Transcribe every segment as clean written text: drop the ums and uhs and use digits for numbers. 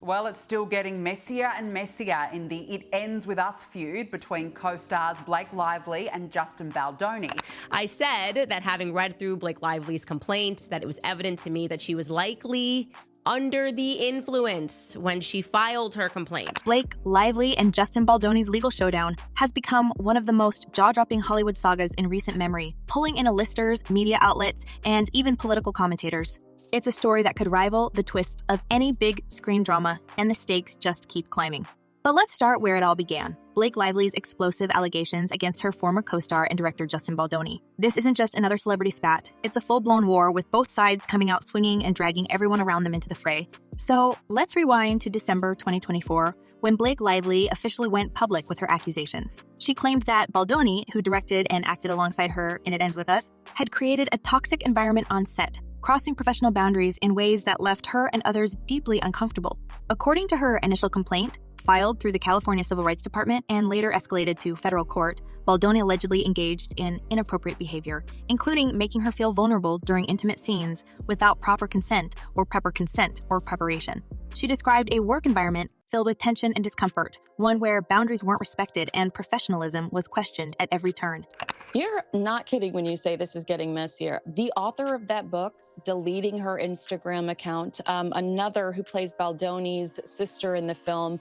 Well, it's still getting messier and messier in the It Ends With Us feud between co-stars Blake Lively and Justin Baldoni. I said that having read through Blake Lively's complaint, that it was evident to me that she was likely under the influence when she filed her complaint. Blake Lively and Justin Baldoni's legal showdown has become one of the most jaw-dropping Hollywood sagas in recent memory, pulling in A-listers, media outlets, and even political commentators. It's a story that could rival the twists of any big screen drama, and the stakes just keep climbing. But let's start where it all began. Blake Lively's explosive allegations against her former co-star and director Justin Baldoni. This isn't just another celebrity spat, it's a full-blown war with both sides coming out swinging and dragging everyone around them into the fray. So let's rewind to December 2024, when Blake Lively officially went public with her accusations. She claimed that Baldoni, who directed and acted alongside her in It Ends With Us, had created a toxic environment on set, crossing professional boundaries in ways that left her and others deeply uncomfortable. According to her initial complaint, filed through the California Civil Rights Department and later escalated to federal court, Baldoni allegedly engaged in inappropriate behavior, including making her feel vulnerable during intimate scenes without proper consent or preparation. She described a work environment filled with tension and discomfort, one where boundaries weren't respected and professionalism was questioned at every turn. You're not kidding when you say this is getting messier. The author of that book deleting her Instagram account, another who plays Baldoni's sister in the film,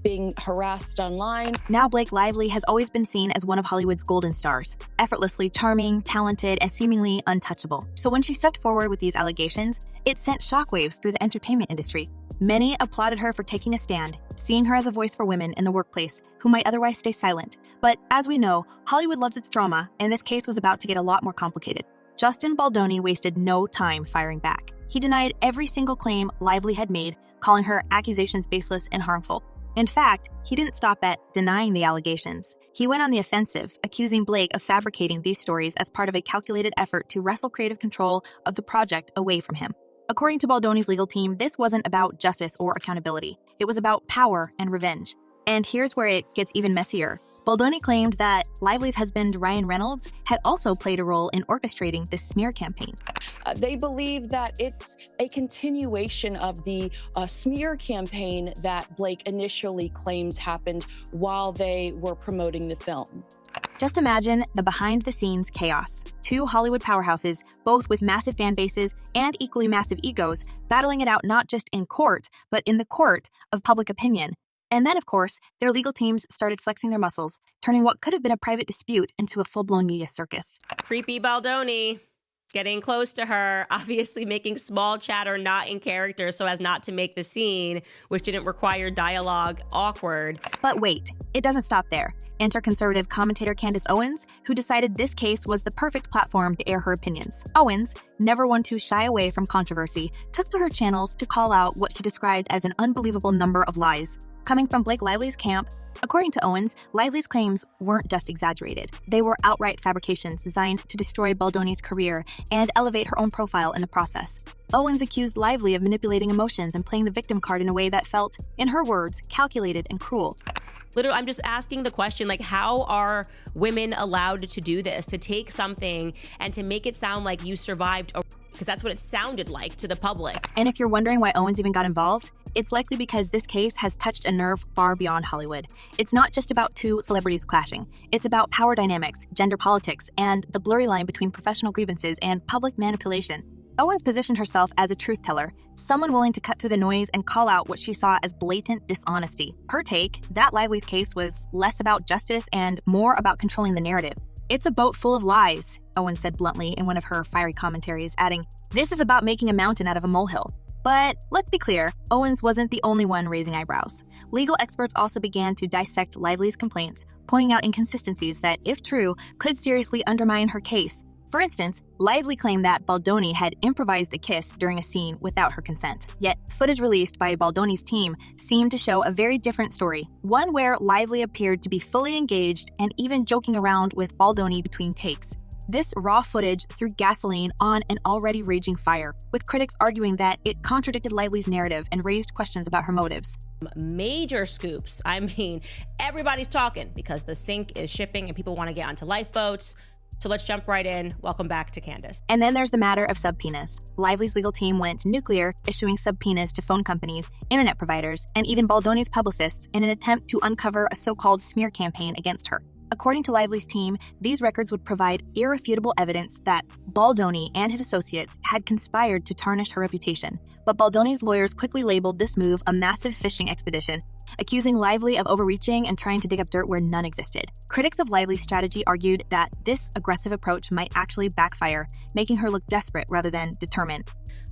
being harassed online. Now Blake Lively has always been seen as one of Hollywood's golden stars, effortlessly charming, talented, and seemingly untouchable. So when she stepped forward with these allegations, it sent shockwaves through the entertainment industry. Many applauded her for taking a stand, seeing her as a voice for women in the workplace who might otherwise stay silent. But as we know, Hollywood loves its drama, and this case was about to get a lot more complicated. Justin Baldoni wasted no time firing back. He denied every single claim Lively had made, calling her accusations baseless and harmful. In fact, he didn't stop at denying the allegations. He went on the offensive, accusing Blake of fabricating these stories as part of a calculated effort to wrestle creative control of the project away from him. According to Baldoni's legal team, this wasn't about justice or accountability. It was about power and revenge. And here's where it gets even messier. Baldoni claimed that Lively's husband, Ryan Reynolds, had also played a role in orchestrating this smear campaign. They believe that it's a continuation of the smear campaign that Blake initially claims happened while they were promoting the film. Just imagine the behind-the-scenes chaos. Two Hollywood powerhouses, both with massive fan bases and equally massive egos, battling it out not just in court, but in the court of public opinion. And then, of course, their legal teams started flexing their muscles, turning what could have been a private dispute into a full-blown media circus. Creepy Baldoni. Getting close to her, obviously making small chatter not in character so as not to make the scene, which didn't require dialogue, awkward. But wait, it doesn't stop there. Enter conservative commentator Candace Owens, who decided this case was the perfect platform to air her opinions. Owens, never one to shy away from controversy, took to her channels to call out what she described as an unbelievable number of lies coming from Blake Lively's camp. According to Owens, Lively's claims weren't just exaggerated. They were outright fabrications designed to destroy Baldoni's career and elevate her own profile in the process. Owens accused Lively of manipulating emotions and playing the victim card in a way that felt, in her words, calculated and cruel. Literally, I'm just asking the question, like, how are women allowed to do this, to take something and to make it sound like you survived, because that's what it sounded like to the public. And if you're wondering why Owens even got involved, it's likely because this case has touched a nerve far beyond Hollywood. It's not just about two celebrities clashing. It's about power dynamics, gender politics, and the blurry line between professional grievances and public manipulation. Owens positioned herself as a truth teller, someone willing to cut through the noise and call out what she saw as blatant dishonesty. Her take, that Lively's case was less about justice and more about controlling the narrative. "It's a boat full of lies," Owens said bluntly in one of her fiery commentaries, adding, "This is about making a mountain out of a molehill." But let's be clear, Owens wasn't the only one raising eyebrows. Legal experts also began to dissect Lively's complaints, pointing out inconsistencies that, if true, could seriously undermine her case. For instance, Lively claimed that Baldoni had improvised a kiss during a scene without her consent. Yet, footage released by Baldoni's team seemed to show a very different story, one where Lively appeared to be fully engaged and even joking around with Baldoni between takes. This raw footage threw gasoline on an already raging fire, with critics arguing that it contradicted Lively's narrative and raised questions about her motives. Major scoops. I mean, everybody's talking because the sink is shipping and people want to get onto lifeboats. So let's jump right in. Welcome back to Candace. And then there's the matter of subpoenas. Lively's legal team went nuclear, issuing subpoenas to phone companies, internet providers, and even Baldoni's publicists in an attempt to uncover a so-called smear campaign against her. According to Lively's team, these records would provide irrefutable evidence that Baldoni and his associates had conspired to tarnish her reputation. But Baldoni's lawyers quickly labeled this move a massive fishing expedition, accusing Lively of overreaching and trying to dig up dirt where none existed. Critics of Lively's strategy argued that this aggressive approach might actually backfire, making her look desperate rather than determined.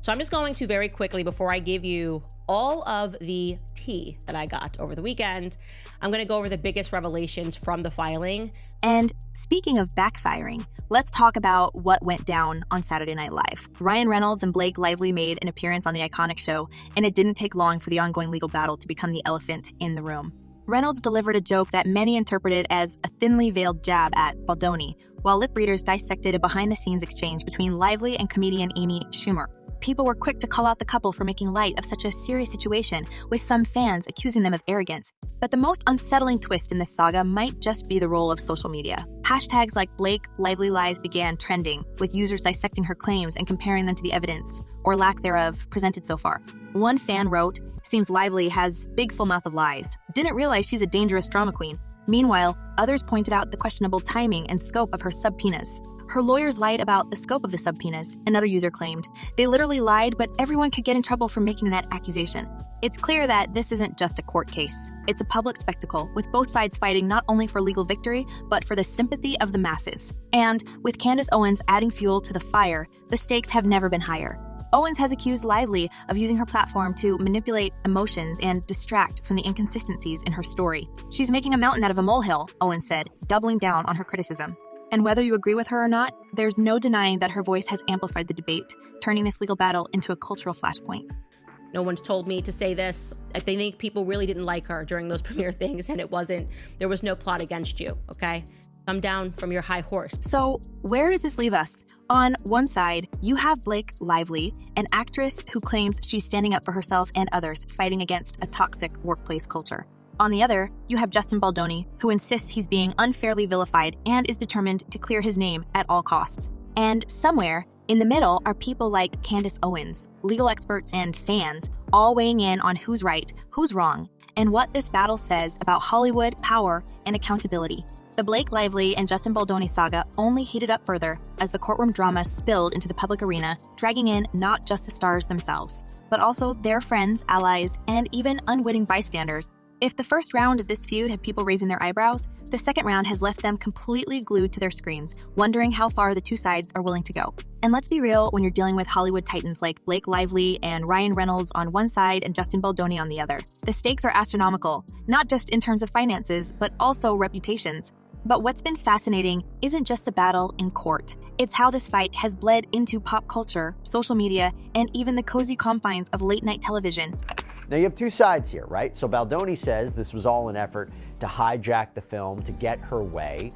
So I'm just going to very quickly, before I give you all of the tea that I got over the weekend, I'm going to go over the biggest revelations from the filing. And speaking of backfiring, let's talk about what went down on Saturday Night Live. Ryan Reynolds and Blake Lively made an appearance on the iconic show, and it didn't take long for the ongoing legal battle to become the elephant in the room. Reynolds delivered a joke that many interpreted as a thinly veiled jab at Baldoni, while lip readers dissected a behind-the-scenes exchange between Lively and comedian Amy Schumer. People were quick to call out the couple for making light of such a serious situation, with some fans accusing them of arrogance. But the most unsettling twist in this saga might just be the role of social media. Hashtags like Blake Lively Lies began trending, with users dissecting her claims and comparing them to the evidence, or lack thereof, presented so far. One fan wrote, "Seems Lively has big full mouth of lies. Didn't realize she's a dangerous drama queen." Meanwhile, others pointed out the questionable timing and scope of her subpoenas. Her lawyers lied about the scope of the subpoenas, another user claimed. They literally lied, but everyone could get in trouble for making that accusation. It's clear that this isn't just a court case. It's a public spectacle, with both sides fighting not only for legal victory, but for the sympathy of the masses. And with Candace Owens adding fuel to the fire, the stakes have never been higher. Owens has accused Lively of using her platform to manipulate emotions and distract from the inconsistencies in her story. She's making a mountain out of a molehill, Owens said, doubling down on her criticism. And whether you agree with her or not, there's no denying that her voice has amplified the debate, turning this legal battle into a cultural flashpoint. No one's told me to say this. I think people really didn't like her during those premiere things, and there was no plot against you, okay? Come down from your high horse. So where does this leave us? On one side, you have Blake Lively, an actress who claims she's standing up for herself and others, fighting against a toxic workplace culture. On the other, you have Justin Baldoni, who insists he's being unfairly vilified and is determined to clear his name at all costs. And somewhere in the middle are people like Candace Owens, legal experts and fans, all weighing in on who's right, who's wrong, and what this battle says about Hollywood, power, and accountability. The Blake Lively and Justin Baldoni saga only heated up further as the courtroom drama spilled into the public arena, dragging in not just the stars themselves, but also their friends, allies, and even unwitting bystanders. If the first round of this feud had people raising their eyebrows, the second round has left them completely glued to their screens, wondering how far the two sides are willing to go. And let's be real, when you're dealing with Hollywood titans like Blake Lively and Ryan Reynolds on one side and Justin Baldoni on the other, the stakes are astronomical, not just in terms of finances, but also reputations. But what's been fascinating isn't just the battle in court. It's how this fight has bled into pop culture, social media, and even the cozy confines of late-night television. Now you have two sides here, right? So Baldoni says this was all an effort to hijack the film to get her way.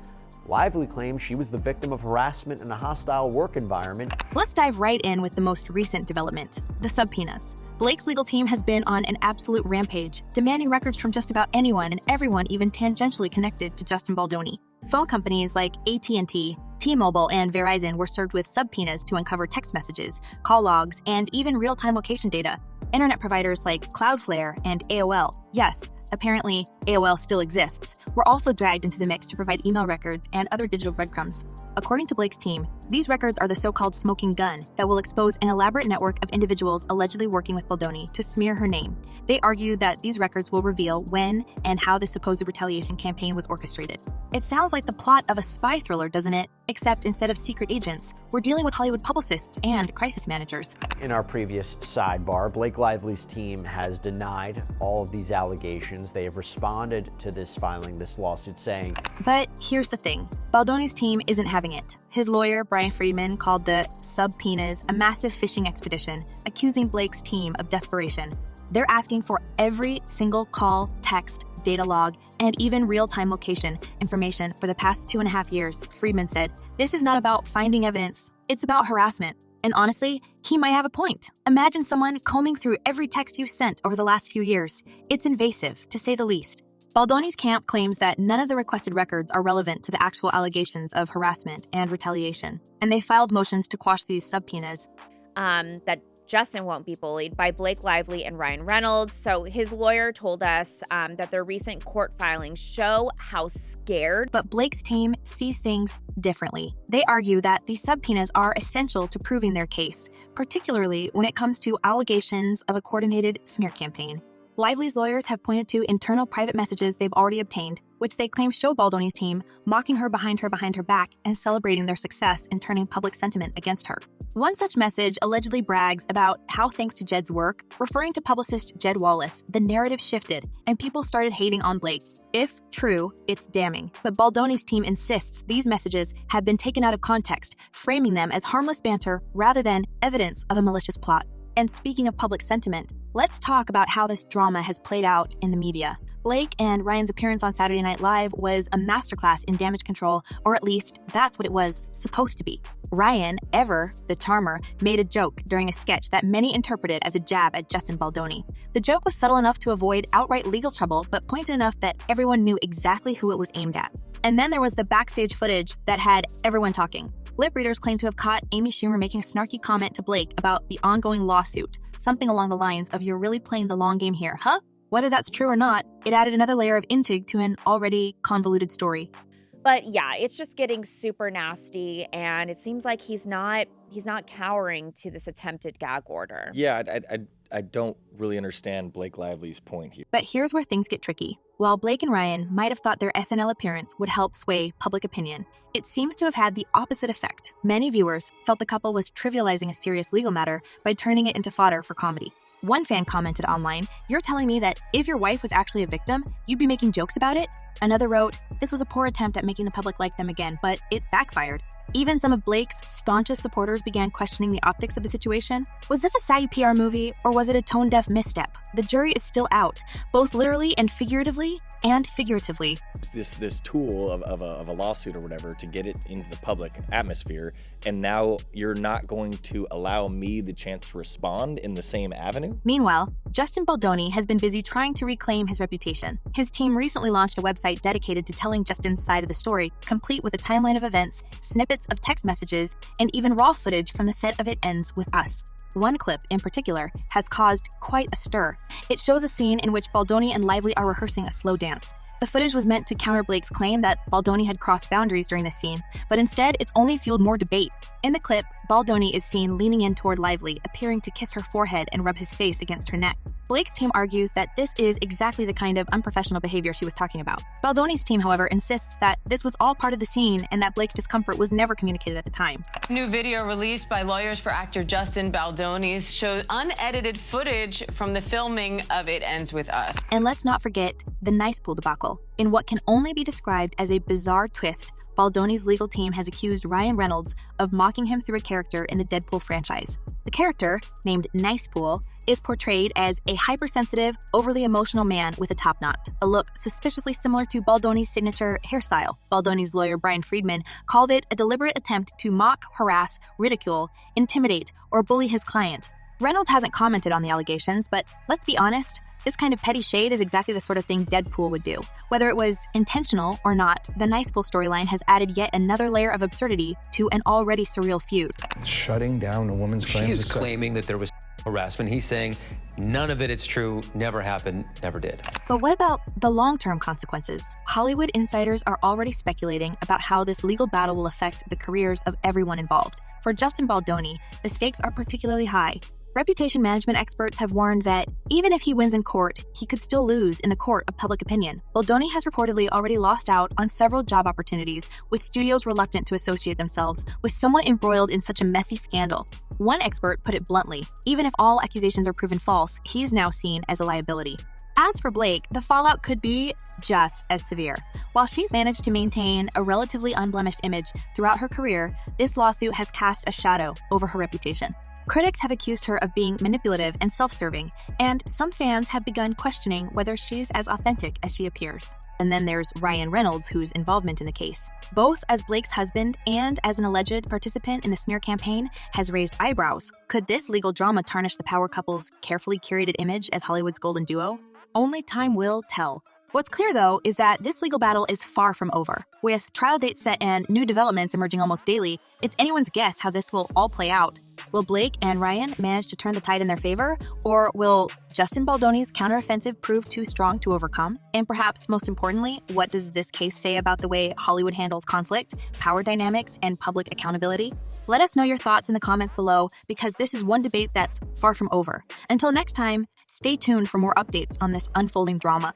Lively claims she was the victim of harassment in a hostile work environment. Let's dive right in with the most recent development, the subpoenas. Blake's legal team has been on an absolute rampage, demanding records from just about anyone and everyone even tangentially connected to Justin Baldoni. Phone companies like AT&T, T-Mobile, and Verizon were served with subpoenas to uncover text messages, call logs, and even real-time location data. Internet providers like Cloudflare and AOL, yes, apparently AOL still exists, were also dragged into the mix to provide email records and other digital breadcrumbs. According to Blake's team, these records are the so-called smoking gun that will expose an elaborate network of individuals allegedly working with Baldoni to smear her name. They argue that these records will reveal when and how the supposed retaliation campaign was orchestrated. It sounds like the plot of a spy thriller, doesn't it? Except instead of secret agents, we're dealing with Hollywood publicists and crisis managers. In our previous sidebar, Blake Lively's team has denied all of these allegations. They have responded to this filing, this lawsuit, saying, But here's the thing. Baldoni's team isn't having it. His lawyer, Brian Friedman, called the subpoenas a massive fishing expedition, accusing Blake's team of desperation. They're asking for every single call, text, data log, and even real-time location information for the past 2.5 years, Friedman said. This is not about finding evidence, it's about harassment. And honestly, he might have a point. Imagine someone combing through every text you've sent over the last few years. It's invasive, to say the least. Baldoni's camp claims that none of the requested records are relevant to the actual allegations of harassment and retaliation, and they filed motions to quash these subpoenas. That Justin won't be bullied by Blake Lively and Ryan Reynolds. So his lawyer told us that their recent court filings show how scared. But Blake's team sees things differently. They argue that these subpoenas are essential to proving their case, particularly when it comes to allegations of a coordinated smear campaign. Lively's lawyers have pointed to internal private messages they've already obtained, which they claim show Baldoni's team mocking her behind her back and celebrating their success in turning public sentiment against her. One such message allegedly brags about how, thanks to Jed's work, referring to publicist Jed Wallace, the narrative shifted and people started hating on Blake. If true, it's damning. But Baldoni's team insists these messages have been taken out of context, framing them as harmless banter rather than evidence of a malicious plot. And speaking of public sentiment, let's talk about how this drama has played out in the media. Blake and Ryan's appearance on Saturday Night Live was a masterclass in damage control, or at least that's what it was supposed to be. Ryan, ever the charmer, made a joke during a sketch that many interpreted as a jab at Justin Baldoni. The joke was subtle enough to avoid outright legal trouble, but pointed enough that everyone knew exactly who it was aimed at. And then there was the backstage footage that had everyone talking. Lip readers claim to have caught Amy Schumer making a snarky comment to Blake about the ongoing lawsuit, something along the lines of, "You're really playing the long game here, huh?" Whether that's true or not, it added another layer of intrigue to an already convoluted story. But yeah, it's just getting super nasty, and it seems like he's not cowering to this attempted gag order. Yeah, I don't really understand Blake Lively's point here. But here's where things get tricky. While Blake and Ryan might have thought their SNL appearance would help sway public opinion, it seems to have had the opposite effect. Many viewers felt the couple was trivializing a serious legal matter by turning it into fodder for comedy. One fan commented online, "You're telling me that if your wife was actually a victim, you'd be making jokes about it?" Another wrote, "This was a poor attempt at making the public like them again, but it backfired." Even some of Blake's staunchest supporters began questioning the optics of the situation. Was this a saggy PR movie, or was it a tone-deaf misstep? The jury is still out, both literally and figuratively. This tool of a lawsuit or whatever to get it into the public atmosphere, and now you're not going to allow me the chance to respond in the same avenue? Meanwhile, Justin Baldoni has been busy trying to reclaim his reputation. His team recently launched a website dedicated to telling Justin's side of the story, complete with a timeline of events, snippets of text messages, and even raw footage from the set of It Ends With Us. One clip, in particular, has caused quite a stir. It shows a scene in which Baldoni and Lively are rehearsing a slow dance. The footage was meant to counter Blake's claim that Baldoni had crossed boundaries during this scene, but instead it's only fueled more debate. In the clip, Baldoni is seen leaning in toward Lively, appearing to kiss her forehead and rub his face against her neck. Blake's team argues that this is exactly the kind of unprofessional behavior she was talking about. Baldoni's team, however, insists that this was all part of the scene and that Blake's discomfort was never communicated at the time. New video released by lawyers for actor Justin Baldoni shows unedited footage from the filming of It Ends With Us. And let's not forget the nice pool debacle. In what can only be described as a bizarre twist, Baldoni's legal team has accused Ryan Reynolds of mocking him through a character in the Deadpool franchise. The character, named Nice Pool, is portrayed as a hypersensitive, overly emotional man with a top knot, a look suspiciously similar to Baldoni's signature hairstyle. Baldoni's lawyer Brian Friedman called it a deliberate attempt to mock, harass, ridicule, intimidate, or bully his client. Reynolds hasn't commented on the allegations, but let's be honest, this kind of petty shade is exactly the sort of thing Deadpool would do. Whether it was intentional or not, the Nice Pool storyline has added yet another layer of absurdity to an already surreal feud. Shutting down a woman's claim. She is claiming that there was harassment. He's saying none of it is true, never happened, never did. But what about the long-term consequences? Hollywood insiders are already speculating about how this legal battle will affect the careers of everyone involved. For Justin Baldoni, the stakes are particularly high. Reputation management experts have warned that even if he wins in court, he could still lose in the court of public opinion. Baldoni has reportedly already lost out on several job opportunities, with studios reluctant to associate themselves with someone embroiled in such a messy scandal. One expert put it bluntly, even if all accusations are proven false, he is now seen as a liability. As for Blake, the fallout could be just as severe. While she's managed to maintain a relatively unblemished image throughout her career, this lawsuit has cast a shadow over her reputation. Critics have accused her of being manipulative and self-serving, and some fans have begun questioning whether she's as authentic as she appears. And then there's Ryan Reynolds, whose involvement in the case, both as Blake's husband and as an alleged participant in the smear campaign, has raised eyebrows. Could this legal drama tarnish the power couple's carefully curated image as Hollywood's golden duo? Only time will tell. What's clear, though, is that this legal battle is far from over. With trial dates set and new developments emerging almost daily, it's anyone's guess how this will all play out. Will Blake and Ryan manage to turn the tide in their favor? Or will Justin Baldoni's counteroffensive prove too strong to overcome? And perhaps most importantly, what does this case say about the way Hollywood handles conflict, power dynamics, and public accountability? Let us know your thoughts in the comments below, because this is one debate that's far from over. Until next time, stay tuned for more updates on this unfolding drama.